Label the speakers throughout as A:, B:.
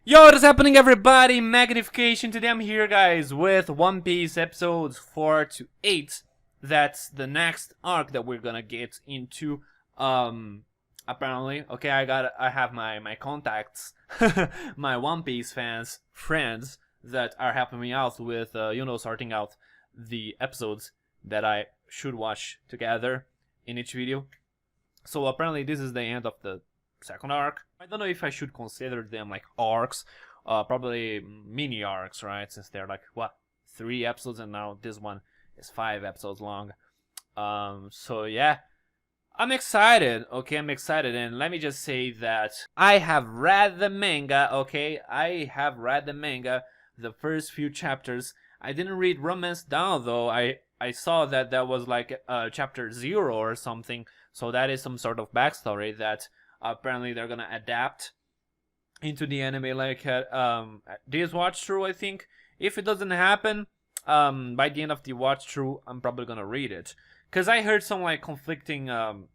A: Yo, what is happening, everybody? Magnification. Today I'm here, guys, with One Piece episodes 4 to 8. That's the next arc that we're gonna get into. Apparently, okay, I have my contacts, my One Piece friends that are helping me out with, sorting out the episodes that I should watch together in each video. So apparently, this is the end of the second arc. I don't know if I should consider them like arcs, probably mini arcs, right? Since they're like, what, 3 episodes, and now this one is 5 episodes long. So yeah, I'm excited, okay? I'm excited, and let me just say that I have read the manga, okay? I have read the manga, the first few chapters. I didn't read Romance Down, though. I saw that that was like chapter 0 or something, so that is some sort of backstory that apparently they're gonna adapt into the anime, like this watch through. I think if it doesn't happen by the end of the watch through, I'm probably gonna read it, because I heard some like conflicting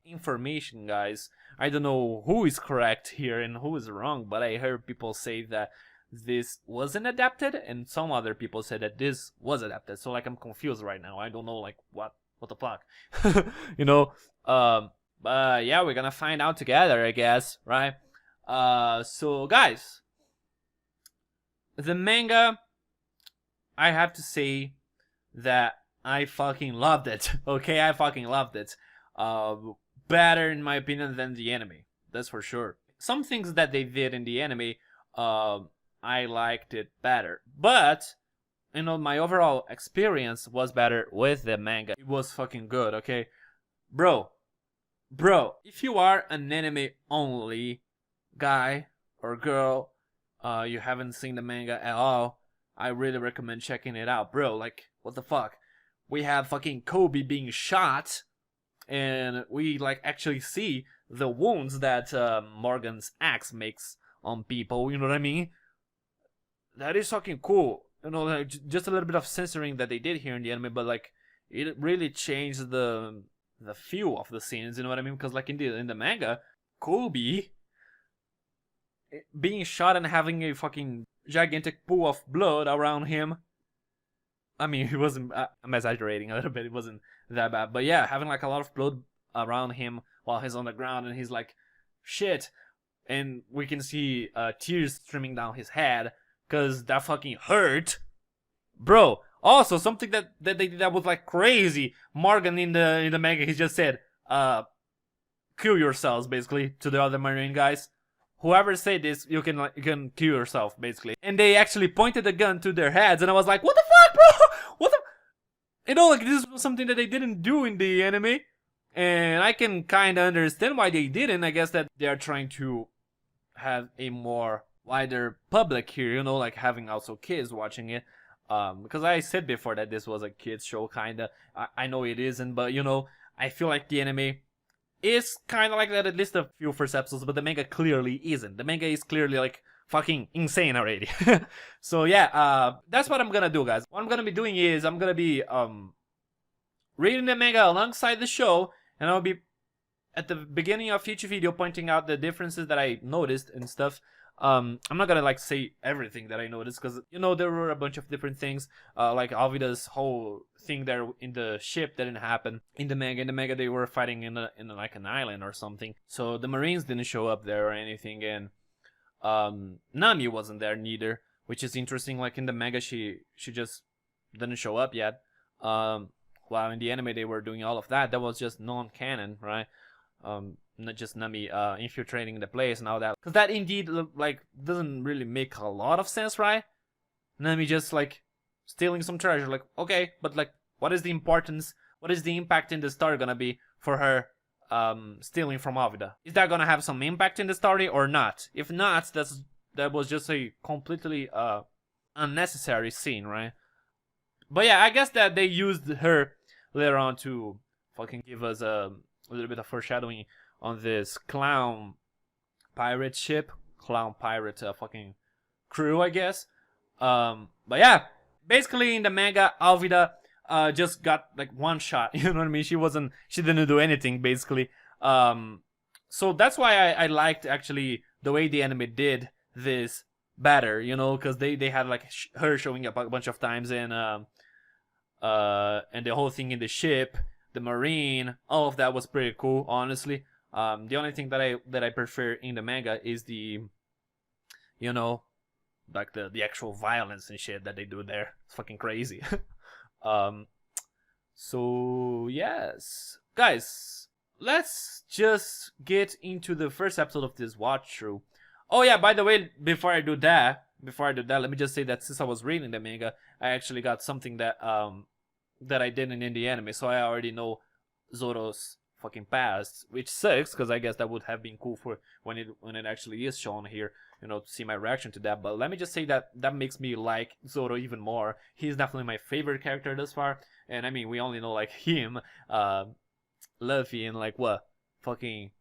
A: information, guys. I don't know who is correct here and who is wrong, but I heard people say that this wasn't adapted, and some other people said that this was adapted. So like I'm confused right now. I don't know like what the fuck, you know. But yeah, we're gonna find out together, I guess, right? So guys, the manga, I have to say that I fucking loved it. Okay, I fucking loved it. Better in my opinion than the anime, that's for sure. Some things that they did in the anime, I liked it better, but you know, my overall experience was better with the manga. It was fucking good, okay, bro, if you are an anime only guy or girl, you haven't seen the manga at all, I really recommend checking it out, bro. Like, what the fuck? We have fucking Kobe being shot, and we like actually see the wounds that Morgan's axe makes on people, you know what I mean? That is fucking cool. You know, like, just a little bit of censoring that they did here in the anime, but like, it really changed the feel of the scenes, you know what I mean? Because like in the manga, Kobe being shot and having a fucking gigantic pool of blood around him. I mean, it wasn't. I'm exaggerating a little bit. It wasn't that bad, but yeah, having like a lot of blood around him while he's on the ground, and he's like, shit, and we can see tears streaming down his head because that fucking hurt, bro. Also, something that they did that was like crazy. Morgan in the manga, he just said, kill yourselves, basically, to the other marine guys. Whoever said this, you can kill yourself, basically. And they actually pointed a gun to their heads, and I was like, what the fuck, bro? What the? You know, like, this was something that they didn't do in the anime, and I can kind of understand why they didn't. I guess that they are trying to have a more wider public here, you know, like having also kids watching it. Because I said before that this was a kids show, kinda. I know it isn't, but you know, I feel like the anime is kind of like that, at least a few first episodes, but the manga clearly isn't. The manga is clearly like fucking insane already. So yeah, that's what I'm gonna do, guys. What I'm gonna be doing is I'm gonna be reading the manga alongside the show, and I'll be at the beginning of each video pointing out the differences that I noticed and stuff. I'm not gonna like say everything that I noticed, because you know there were a bunch of different things, like Alvida's whole thing there in the ship didn't happen in the manga. In the manga they were fighting in like an island or something, so the Marines didn't show up there or anything, and Nami wasn't there neither, which is interesting. Like in the manga she just didn't show up yet, while in the anime they were doing all of that. That was just non-canon, right? Not just Nami infiltrating the place and all that, because that indeed like doesn't really make a lot of sense, right? Nami just like stealing some treasure, like, okay, but like, what is the importance, what is the impact in the story gonna be for her stealing from Avida? Is that gonna have some impact in the story or not? If not, that was just a completely unnecessary scene, right? But yeah, I guess that they used her later on to fucking give us a little bit of foreshadowing on this clown pirate ship, clown pirate fucking crew, I guess. But yeah, basically in the manga, Alvida just got like one shot. You know what I mean? She didn't do anything basically. So that's why I liked actually the way the anime did this better, you know, because they had like her showing up a bunch of times, and the whole thing in the ship, the marine, all of that was pretty cool, honestly. The only thing that I prefer in the manga is the, you know, like the actual violence and shit that they do there. It's fucking crazy. um, so yes, guys, let's just get into the first episode of this watch through. Oh yeah, by the way, before I do that, let me just say that since I was reading the manga, I actually got something that I didn't in the anime, so I already know Zoro's fucking past, which sucks because I guess that would have been cool for when it actually is shown here, you know, to see my reaction to that. But let me just say that that makes me like Zoro even more. He's definitely my favorite character thus far, and I mean we only know like him, Luffy, and like what fucking,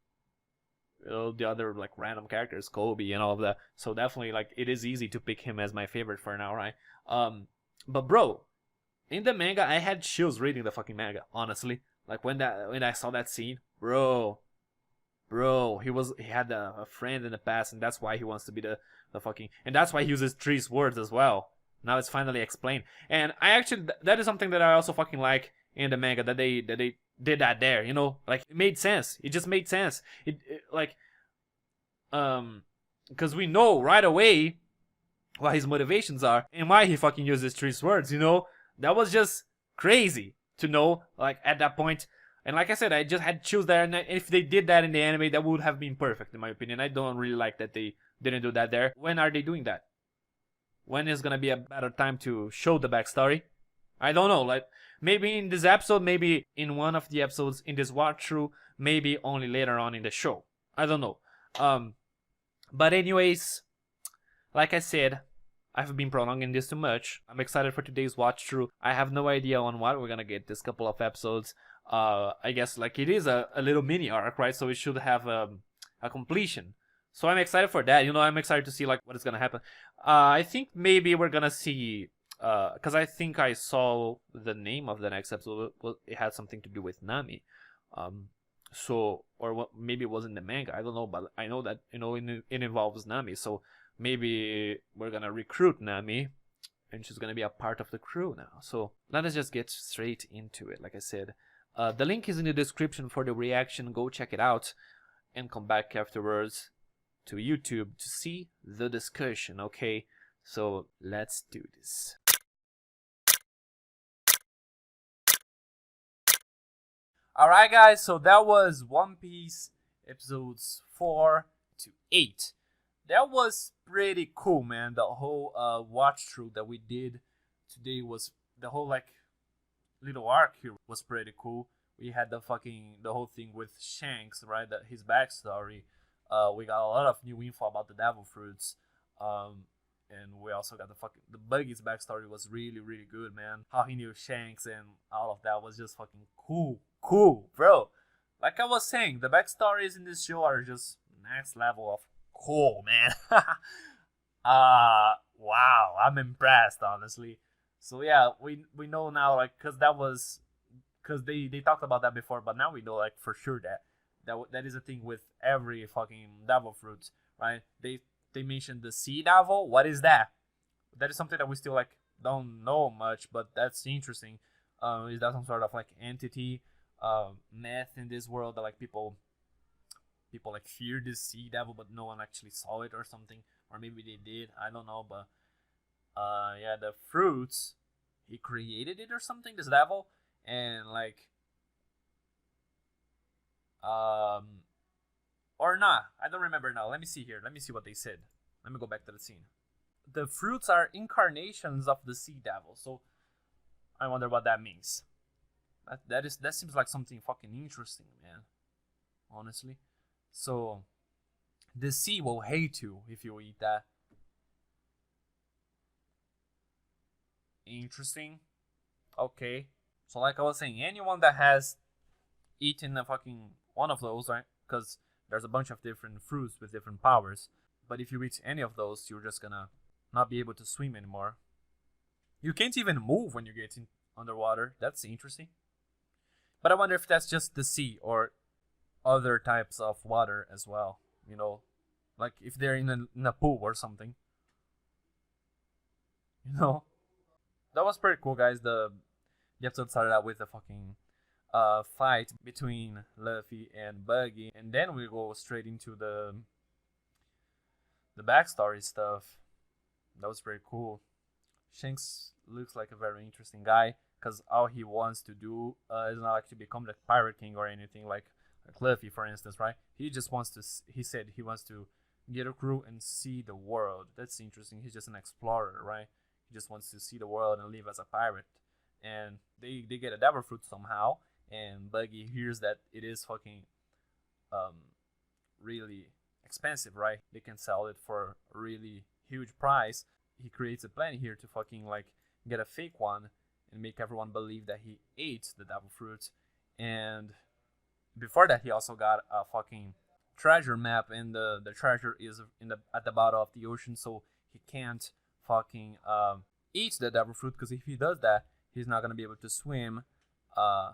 A: you know, the other like random characters, Kobe and all of that. So definitely like it is easy to pick him as my favorite for now, right? But bro, in the manga, I had chills reading the fucking manga. Honestly, like when I saw that scene, bro, he had a friend in the past, and that's why he wants to be the fucking, and that's why he uses three swords as well. Now it's finally explained, and I actually that is something that I also fucking like in the manga, that they did that there. You know, like it made sense. It just made sense. It like because we know right away what his motivations are and why he fucking uses three swords. You know, that was just crazy to know, like at that point. And like I said, I just had chills there, and if they did that in the anime, that would have been perfect in my opinion. I don't really like that they didn't do that there. When are they doing that? When is gonna be a better time to show the backstory? I don't know. Like maybe in this episode, maybe in one of the episodes in this watch through, maybe only later on in the show. I don't know. But anyways, like I said, I've been prolonging this too much. I'm excited for today's watch through. I have no idea on what we're gonna get this couple of episodes. I guess like it is a little mini arc, right? So it should have a completion. So I'm excited for that. You know, I'm excited to see like what is gonna happen. I think maybe we're gonna see, because I think I saw the name of the next episode. It had something to do with Nami. So or what, maybe it was in the manga. I don't know, but I know that, you know, it involves Nami. So maybe we're gonna recruit Nami, and she's gonna be a part of the crew now. So let us just get straight into it. Like I said, the link is in the description for the reaction. Go check it out, and come back afterwards to YouTube to see the discussion. Okay, so let's do this. Alright guys, so that was One Piece episodes 4 to 8. That was pretty cool, man. The whole watch through that we did today was, the whole like little arc here was pretty cool. We had the whole thing with Shanks, right? That his backstory. We got a lot of new info about the devil fruits. And we also got the Buggy's backstory was really really good, man. How he knew Shanks and all of that was just fucking cool, bro. Like I was saying, the backstories in this show are just next level of cool, man. Wow, I'm impressed, honestly. So yeah, we know now, like, cause they talked about that before, but now we know like for sure that is a thing with every fucking devil fruit, right? They mentioned the sea devil. What is that? That is something that we still like don't know much, but that's interesting. Is that some sort of like entity, myth in this world that like people like fear this sea devil, but no one actually saw it or something, or maybe they did. I don't know, but yeah, the fruits, he created it or something. This devil, and like or not. I don't remember now. Let me see here. Let me see what they said. Let me go back to the scene. The fruits are incarnations of the sea devil. So I wonder what that means. That seems like something fucking interesting, man. Honestly. So the sea will hate you if you eat that. Interesting. Okay. So like I was saying, anyone that has eaten a fucking one of those, right? Because there's a bunch of different fruits with different powers. But if you eat any of those, you're just gonna not be able to swim anymore. You can't even move when you get in underwater. That's interesting. But I wonder if that's just the sea or other types of water as well. You know, like if they're in a pool or something. you know. That was pretty cool, guys. The episode started out with a fucking fight between Luffy and Buggy, and then we go straight into the backstory stuff. That was pretty cool. Shanks looks like a very interesting guy because all he wants to do is not like to become the pirate king or anything like Luffy, for instance, right? He just wants to. He said he wants to get a crew and see the world. That's interesting. He's just an explorer, right? He just wants to see the world and live as a pirate. And they get a devil fruit somehow, and Buggy hears that it is fucking um really expensive, right? They can sell it for a really huge price. He creates a plan here to fucking like get a fake one and make everyone believe that he ate the devil fruit. And before that, he also got a fucking treasure map, and the treasure is in the at the bottom of the ocean, so he can't fucking eat the devil fruit, because if he does that, he's not gonna be able to swim uh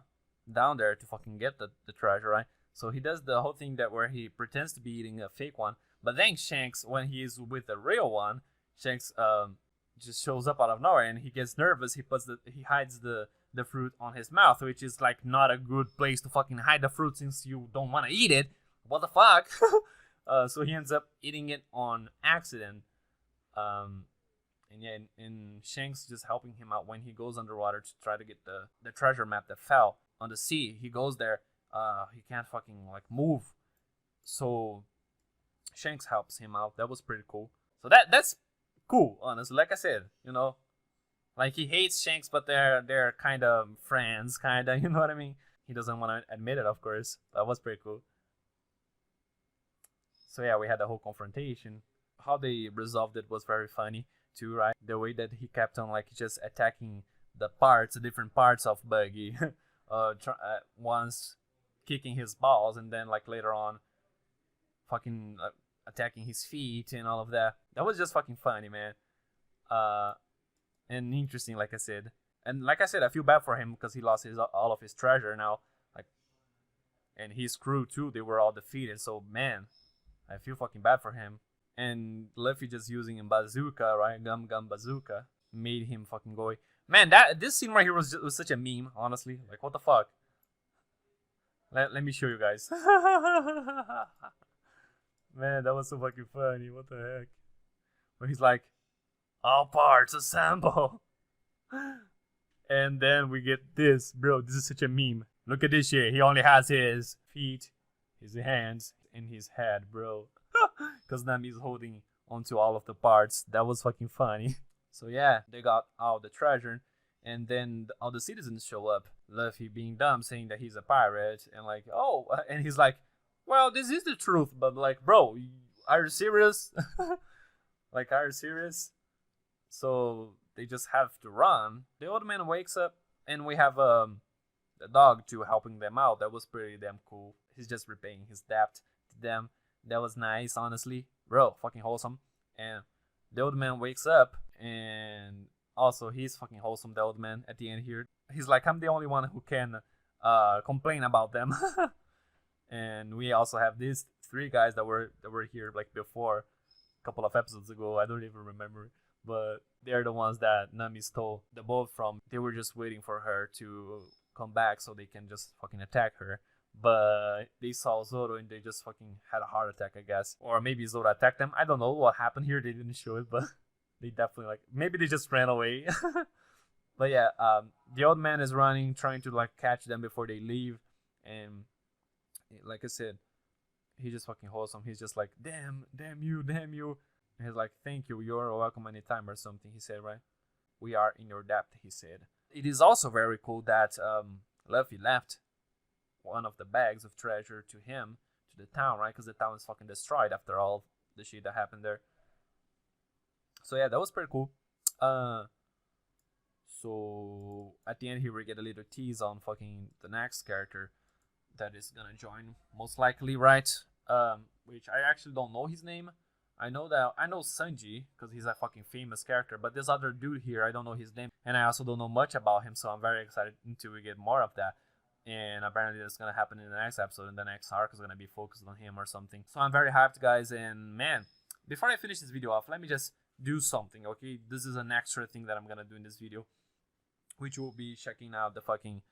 A: down there to fucking get the treasure, right? So he does the whole thing that where he pretends to be eating a fake one, but then Shanks, when he is with the real one, Shanks just shows up out of nowhere and he gets nervous. He hides the fruit on his mouth, which is like not a good place to fucking hide the fruit since you don't want to eat it. What the fuck? So he ends up eating it on accident. And yeah, and Shanks just helping him out when he goes underwater to try to get the treasure map that fell on the sea. He goes there. He can't fucking like move. So Shanks helps him out. That was pretty cool. So that's cool, honestly. Like I said, like he hates Shanks, but they're kind of friends, kind of. You know what I mean? He doesn't want to admit it, of course. That was pretty cool. So yeah, we had the whole confrontation. How they resolved it was very funny too, right? The way that he kept on like just attacking the different parts of Buggy. Once kicking his balls, and then like later on, fucking attacking his feet and all of that. That was just fucking funny, man. And interesting, like I said. And like I said, I feel bad for him because he lost all of his treasure now. Like, and his crew too. They were all defeated. So man, I feel fucking bad for him. And Luffy just using a bazooka, right? Gum bazooka, made him fucking go away. Man, this scene right here was such a meme, honestly. Like, what the fuck? Let me show you guys. Man, that was so fucking funny. What the heck? Where he's like, all parts assemble. And then we get this. Bro, this is such a meme. Look at this shit. He only has his feet, his hands, and his head, bro. Because Nami's holding onto all of the parts. That was fucking funny. So yeah, they got all the treasure. And then all the citizens show up. Luffy being dumb, saying that he's a pirate. And like, oh. And he's like, well, this is the truth. But like, bro, are you serious? Like, are you serious? So they just have to run. The old man wakes up, and we have a dog too helping them out. That was pretty damn cool. He's just repaying his debt to them. That was nice, honestly. Bro, fucking wholesome. And the old man wakes up, and also he's fucking wholesome, the old man, at the end here. He's like, I'm the only one who can complain about them. And we also have these three guys that were here like before, a couple of episodes ago. I don't even remember. But they're the ones that Nami stole the boat from. They were just waiting for her to come back so they can just fucking attack her. But they saw Zoro and they just fucking had a heart attack, I guess. Or maybe Zoro attacked them. I don't know what happened here. They didn't show it, but they definitely like, maybe they just ran away. But yeah, the old man is running, trying to like catch them before they leave. And like I said, he's just fucking wholesome. He's just like, damn you. And he's like, thank you, you're welcome anytime or something, he said, right? We are in your debt, he said. It is also very cool that Luffy left one of the bags of treasure to him, to the town, right? Because the town is fucking destroyed after all the shit that happened there. So yeah, that was pretty cool. So at the end here we get a little tease on fucking the next character that is gonna join, most likely, right? Which I actually don't know his name. I know Sanji because he's a fucking famous character, but this other dude here, I don't know his name, and I also don't know much about him, so I'm very excited until we get more of that. And apparently that's gonna happen in the next episode, and the next arc is gonna be focused on him or something. So I'm very hyped, guys. And man, before I finish this video off, let me just do something, okay? This is an extra thing that I'm gonna do in this video, which will be checking out the fucking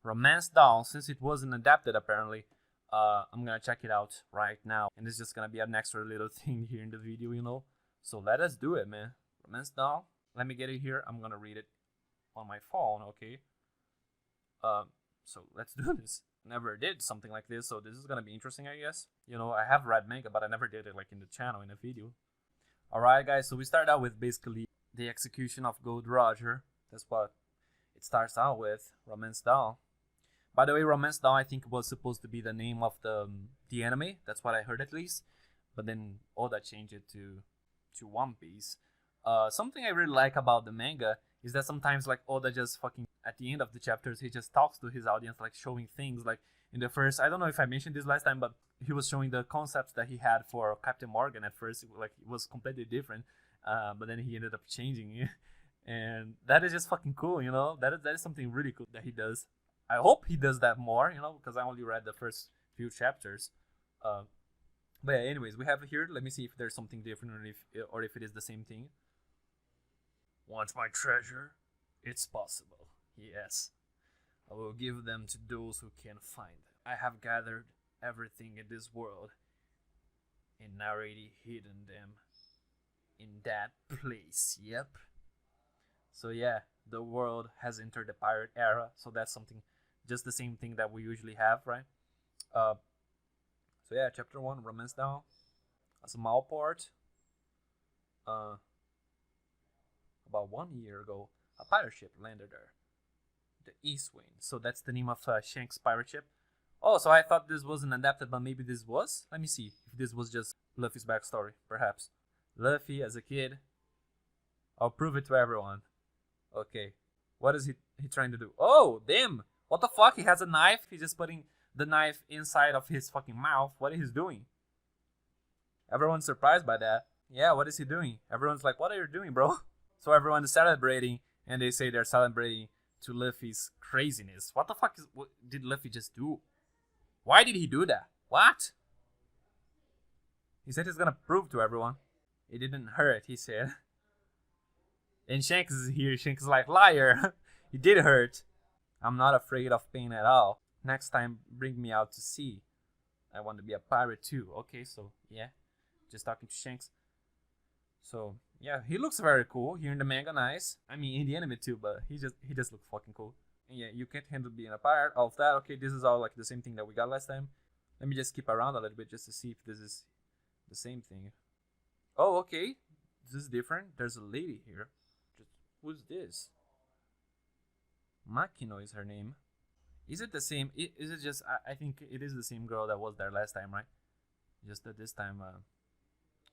A: Romance Doll, since it wasn't adapted apparently. I'm gonna check it out right now, and it's just gonna be an extra little thing here in the video, you know. So let us do it, man. Romance Doll. Let me get it here. I'm gonna read it on my phone, okay? So let's do this. Never did something like this, so this is gonna be interesting, I guess. You know, I have read manga, but I never did it like in the channel in a video. Alright, guys. So we start out with basically the execution of Gold Roger. That's what it starts out with. Romance Doll. By the way, Romance Doll I think was supposed to be the name of the anime. That's what I heard at least. But then Oda changed it to One Piece. Something I really like about the manga is that sometimes like Oda just fucking at the end of the chapters he just talks to his audience, like showing things. Like in the first, I don't know if I mentioned this last time, but he was showing the concepts that he had for Captain Morgan. At first, like it was completely different, but then he ended up changing it, and that is just fucking cool, you know. That is something really cool that he does. I hope he does that more, you know, because I only read the first few chapters. But yeah, anyways, we have here. Let me see if there's something different, or if it is the same thing. Want my treasure? It's possible. Yes. I will give them to those who can find them. I have gathered everything in this world and already hidden them in that place. Yep. So yeah, the world has entered the pirate era. So that's something, just the same thing that we usually have, right? So yeah, chapter 1, Romance Down. A small port. About 1 year ago, a pirate ship landed there. The East Wind. So that's the name of Shanks' pirate ship. Oh, so I thought this wasn't adapted, but maybe this was? Let me see if this was just Luffy's backstory, perhaps. Luffy as a kid. I'll prove it to everyone. Okay. What is he trying to do? Oh, damn! What the fuck? He has a knife? He's just putting the knife inside of his fucking mouth. What is he doing? Everyone's surprised by that. Yeah, what is he doing? Everyone's like, what are you doing, bro? So everyone is celebrating, and they say they're celebrating to Luffy's craziness. What the fuck what did Luffy just do? Why did he do that? What? He said he's gonna prove to everyone. It didn't hurt, he said. And Shanks is here. Shanks is like, liar. It did hurt. I'm not afraid of pain at all. Next time, bring me out to sea. I want to be a pirate too. Okay, so yeah. Just talking to Shanks. So yeah, he looks very cool here in the manga. Nice. I mean, in the anime too, but he just looks fucking cool. And yeah, you can't handle being a pirate. All of that. Okay, this is all like the same thing that we got last time. Let me just skip around a little bit just to see if this is the same thing. Oh, okay. This is different. There's a lady here. Who's this? Makino is her name. Is it the same? Is it just? I think it is the same girl that was there last time, right? Just that this time,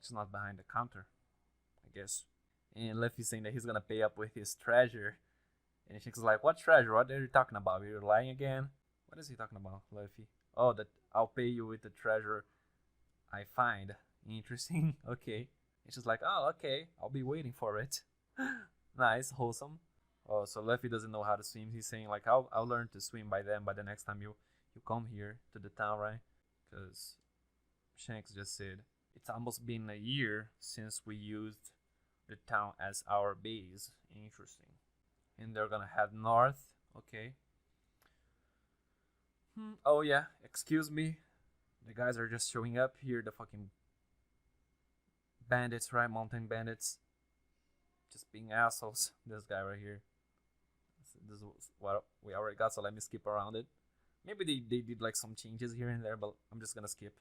A: she's not behind the counter, I guess. And Luffy's saying that he's gonna pay up with his treasure. And she's like, what treasure? What are you talking about? You're lying again? What is he talking about, Luffy? Oh, that I'll pay you with the treasure I find. Interesting. Okay. And she's like, oh, okay. I'll be waiting for it. Nice, wholesome. Oh, so Luffy doesn't know how to swim. He's saying like, I'll learn to swim by the next time you come here to the town, right? Because Shanks just said, it's almost been a year since we used the town as our base. Interesting. And they're gonna head north. Okay. Oh yeah, excuse me. The guys are just showing up here. The fucking bandits, right? Mountain bandits. Just being assholes. This guy right here. This is what we already got, so let me skip around it. Maybe they did like some changes here and there, but I'm just gonna skip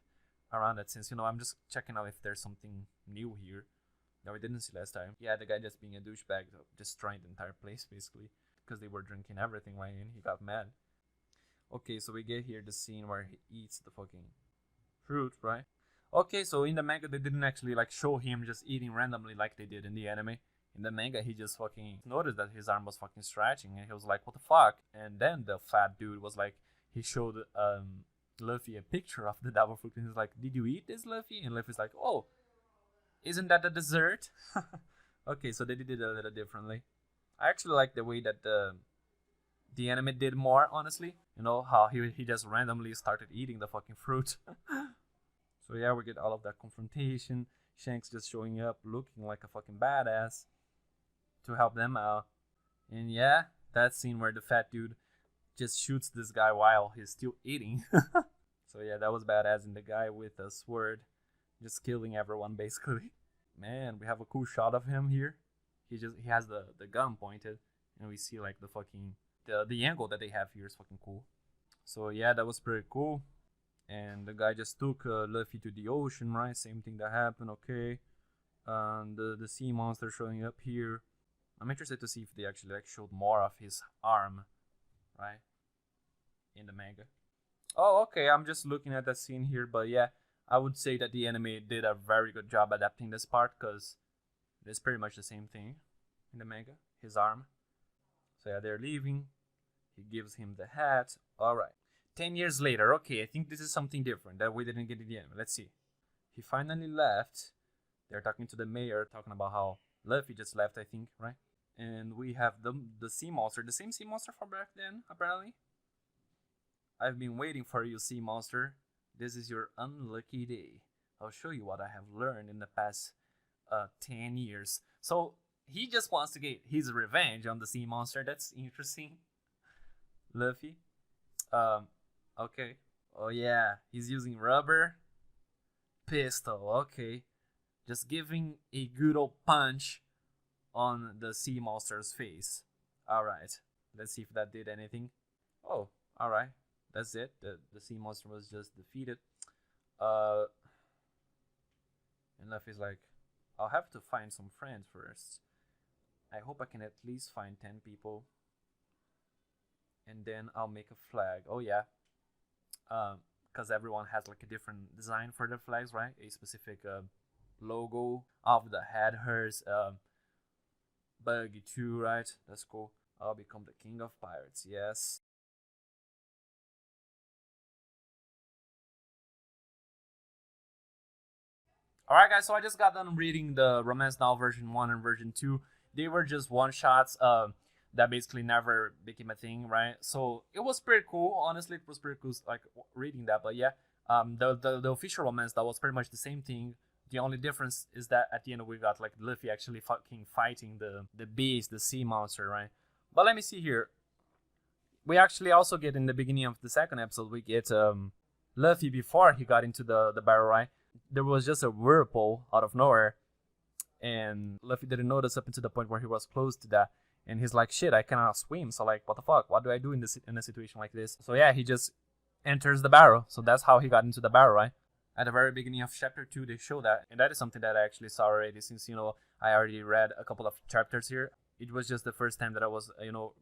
A: around it since, you know, I'm just checking out if there's something new here that we didn't see last time. Yeah, the guy just being a douchebag, destroying the entire place basically because they were drinking everything, right? And he got mad. Okay, so we get here the scene where he eats the fucking fruit, right? Okay, so in the manga they didn't actually like show him just eating randomly like they did in the anime. In the manga, he just fucking noticed that his arm was fucking stretching, and he was like, what the fuck? And then the fat dude was like, he showed Luffy a picture of the devil fruit, and he's like, did you eat this, Luffy? And Luffy's like, oh, isn't that a dessert? Okay, so they did it a little differently. I actually like the way that the anime did more, honestly. You know, how he just randomly started eating the fucking fruit. So yeah, we get all of that confrontation. Shanks just showing up looking like a fucking badass to help them out. And yeah, that scene where the fat dude just shoots this guy while he's still eating. So yeah, that was badass. And the guy with a sword just killing everyone basically. Man, we have a cool shot of him here. He has the gun pointed, and we see like the fucking the angle that they have here is fucking cool. So yeah, that was pretty cool. And the guy just took Luffy to the ocean, right? Same thing that happened. Okay. The sea monster showing up here. I'm interested to see if they actually like showed more of his arm, right, in the manga. Oh, okay. I'm just looking at that scene here, but yeah, I would say that the anime did a very good job adapting this part because it's pretty much the same thing in the manga. His arm. So yeah, they're leaving. He gives him the hat. All right. 10 years later. Okay, I think this is something different that we didn't get in the anime. Let's see. He finally left. They're talking to the mayor, talking about how Luffy just left, I think, right? And we have the sea monster, the same sea monster from back then, apparently. I've been waiting for you, sea monster. This is your unlucky day. I'll show you what I have learned in the past 10 years. So he just wants to get his revenge on the sea monster. That's interesting. Luffy. Okay. Oh yeah, he's using rubber. Pistol, okay. Just giving a good old punch on the sea monster's face. Alright, let's see if that did anything. Oh, alright. That's it. The sea monster was just defeated. And Luffy's like, I'll have to find some friends first. I hope I can at least find 10 people. And then I'll make a flag. Oh yeah. Because everyone has like a different design for their flags, right? A specific logo of the head hers. Buggy too, right? That's cool. I'll become the king of pirates, yes. Alright guys, so I just got done reading the romance novel version 1 and version 2. They were just one-shots that basically never became a thing, right? So it was pretty cool. Honestly, it was pretty cool like reading that. But yeah, the official romance that was pretty much the same thing. The only difference is that at the end we got like Luffy actually fucking fighting the beast, the sea monster, right? But let me see here. We actually also get in the beginning of the second episode, we get Luffy before he got into the barrel, right? There was just a whirlpool out of nowhere, and Luffy didn't notice up until the point where he was close to that, and he's like, shit, I cannot swim, so like, what the fuck, what do I do in a situation like this? So yeah, he just enters the barrel. So that's how he got into the barrel, right? At the very beginning of chapter 2 they show that, and that is something that I actually saw already, since I already read a couple of chapters here. It was just the first time that I was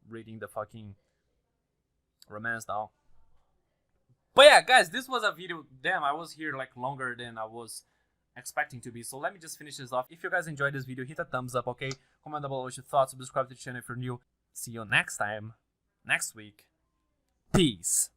A: reading the fucking romance now. But yeah, guys, this was a video. Damn, I was here like longer than I was expecting to be. So let me just finish this off. If you guys enjoyed this video, hit a thumbs up, okay? Comment down below what your thoughts, subscribe to the channel if you're new. See you next time, next week. Peace.